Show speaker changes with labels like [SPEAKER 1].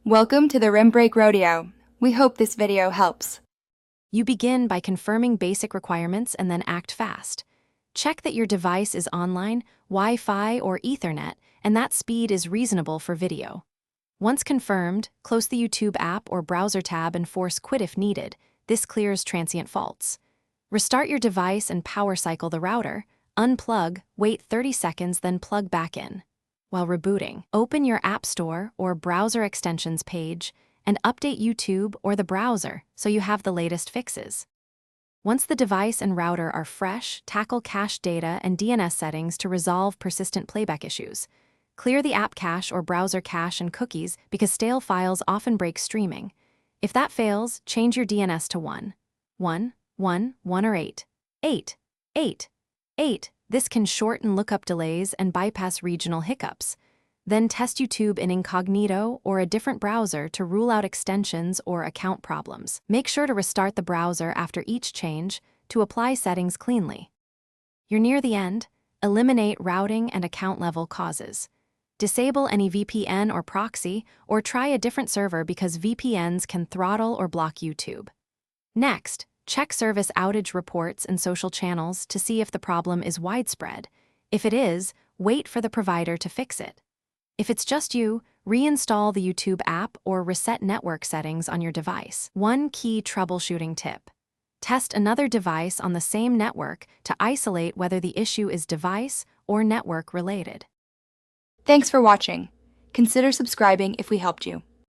[SPEAKER 1] Welcome to the Rim Break Rodeo. We hope this video helps.
[SPEAKER 2] You begin by confirming basic requirements and then act fast. Check that your device is online, Wi-Fi, or Ethernet, and that speed is reasonable for video. Once confirmed, close the YouTube app or browser tab and force quit if needed. This clears transient faults. Restart your device and power cycle the router. Unplug, wait 30 seconds, then plug back in. While rebooting, open your App Store or Browser Extensions page and update YouTube or the browser so you have the latest fixes. Once the device and router are fresh, tackle cache data and DNS settings to resolve persistent playback issues. Clear the app cache or browser cache and cookies because stale files often break streaming. If that fails, change your DNS to 1, 1, 1, 1 or 8. 8, 8, 8. This can shorten lookup delays and bypass regional hiccups. Then test YouTube in incognito or a different browser to rule out extensions or account problems. Make sure to restart the browser after each change to apply settings cleanly. You're near the end. Eliminate routing and account level causes. Disable any VPN or proxy, or try a different server because VPNs can throttle or block YouTube. Next, check service outage reports and social channels to see if the problem is widespread. If it is, wait for the provider to fix it. If it's just you, reinstall the YouTube app or reset network settings on your device. One key troubleshooting tip: test another device on the same network to isolate whether the issue is device or network related.
[SPEAKER 1] Thanks for watching. Consider subscribing if we helped you.